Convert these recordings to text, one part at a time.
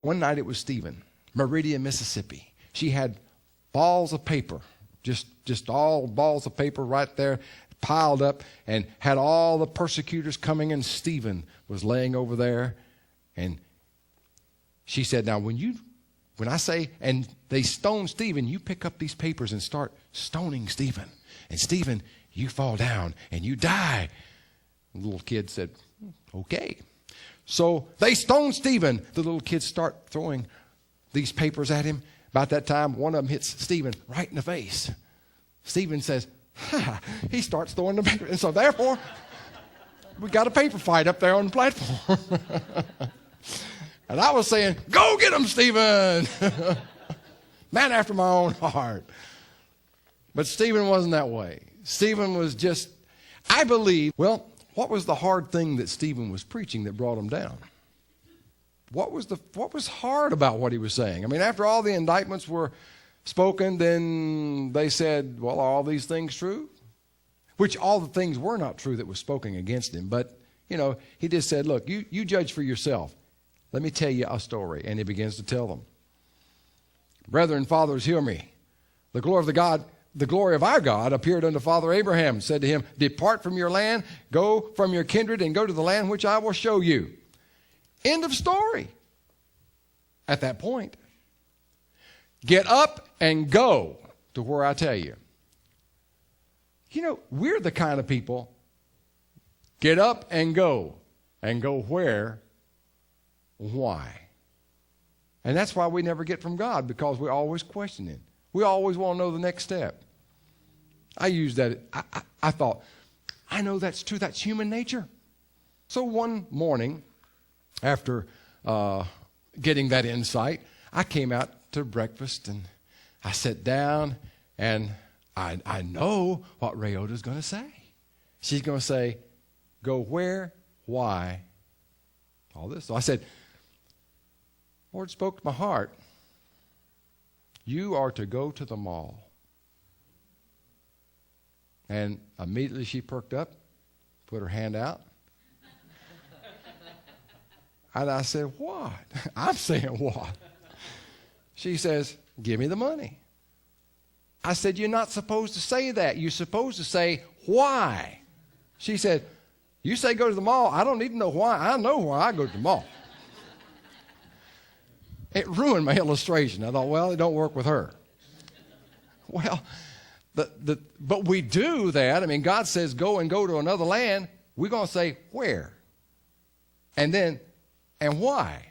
One night it was Stephen, Meridian, Mississippi. She had balls of paper, just all balls of paper right there piled up, and had all the persecutors coming, and Stephen was laying over there. And she said, now when I say, and they stone Stephen, you pick up these papers and start stoning Stephen. And Stephen, you fall down and you die. The little kid said, okay. So they stone Stephen. The little kids start throwing these papers at him. About that time, one of them hits Stephen right in the face. Stephen says, he starts throwing the paper. And so therefore, we got a paper fight up there on the platform. And I was saying, go get him, Stephen. Man after my own heart. But Stephen wasn't that way. Stephen was just, I believe, well, what was the hard thing that Stephen was preaching that brought him down? What was hard about what he was saying? I mean, after all the indictments were spoken, then they said, well, are all these things true? Which all the things were not true that was spoken against him. But, he just said, look, you judge for yourself. Let me tell you a story. And he begins to tell them. Brethren, fathers, hear me. The glory of our God appeared unto Father Abraham, said to him, depart from your land, go from your kindred, and go to the land which I will show you. End of story. At that point, get up and go to where I tell you. We're the kind of people, get up and go where, why? And that's why we never get from God, because we're always questioning. We always want to know the next step. I used that. I thought, I know that's true. That's human nature. So one morning, after getting that insight, I came out to breakfast and I sat down, and I know what Rayota's going to say. She's going to say, go where, why, all this. So I said, Lord spoke to my heart. You are to go to the mall. And immediately she perked up, put her hand out. And I said, what? I'm saying what? She says, give me the money. I said, you're not supposed to say that. You're supposed to say, why? She said, you say go to the mall. I don't need to know why. I know why I go to the mall. It ruined my illustration. I thought, well, it don't work with her. Well, but we do that. I mean, God says go to another land. We're going to say where? And then, and why?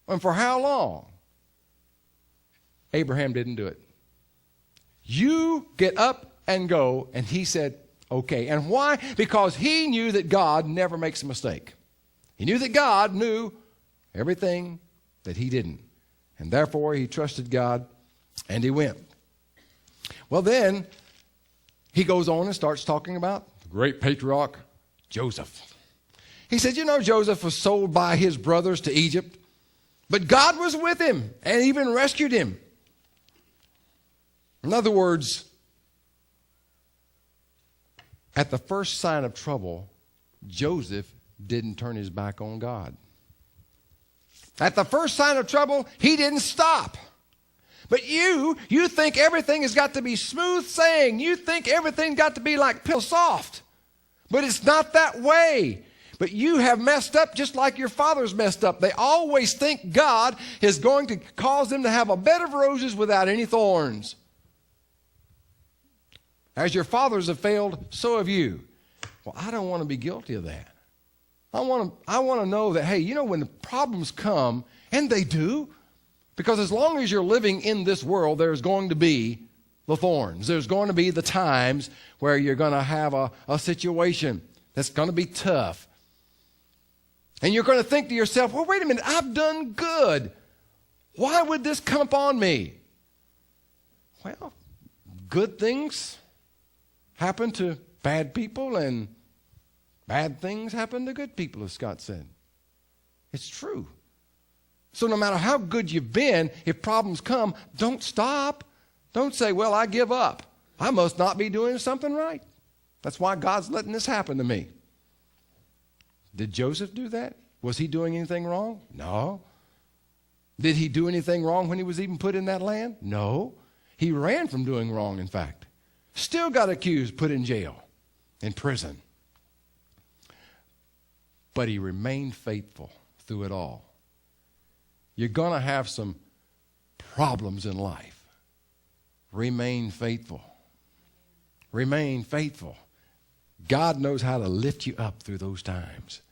And for how long? Abraham didn't do it. You get up and go. And he said, okay. And why? Because he knew that God never makes a mistake. He knew that God knew everything that he didn't. And therefore, he trusted God, and he went. Well, then, he goes on and starts talking about the great patriarch, Joseph. He said, Joseph was sold by his brothers to Egypt, but God was with him and even rescued him. In other words, at the first sign of trouble, Joseph didn't turn his back on God. At the first sign of trouble, he didn't stop. But you think everything has got to be smooth sailing. You think everything got to be like pill soft. But it's not that way. But you have messed up just like your fathers messed up. They always think God is going to cause them to have a bed of roses without any thorns. As your fathers have failed, so have you. Well, I don't want to be guilty of that. I want to know that, hey, when the problems come, and they do, because as long as you're living in this world, there's going to be the thorns. There's going to be the times where you're going to have a situation that's going to be tough. And you're going to think to yourself, well, wait a minute, I've done good. Why would this come upon me? Well, good things happen to bad people, and bad things happen to good people, as Scott said. It's true. So no matter how good you've been, if problems come, don't stop. Don't say, well, I give up. I must not be doing something right. That's why God's letting this happen to me. Did Joseph do that? Was he doing anything wrong? No. Did he do anything wrong when he was even put in that land? No. He ran from doing wrong, in fact. Still got accused, put in jail, in prison. But he remained faithful through it all. You're going to have some problems in life. Remain faithful. Remain faithful. God knows how to lift you up through those times.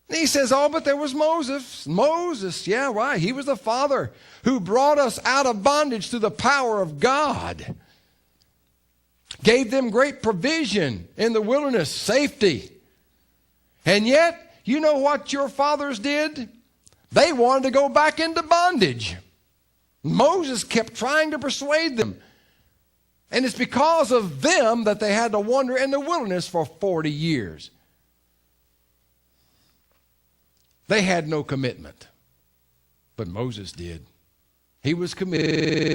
And he says, oh, but there was Moses. Moses, yeah, right. He was the father who brought us out of bondage through the power of God. Gave them great provision in the wilderness, safety. And yet, you know what your fathers did? They wanted to go back into bondage. Moses kept trying to persuade them. And it's because of them that they had to wander in the wilderness for 40 years. They had no commitment, but Moses did. He was committed.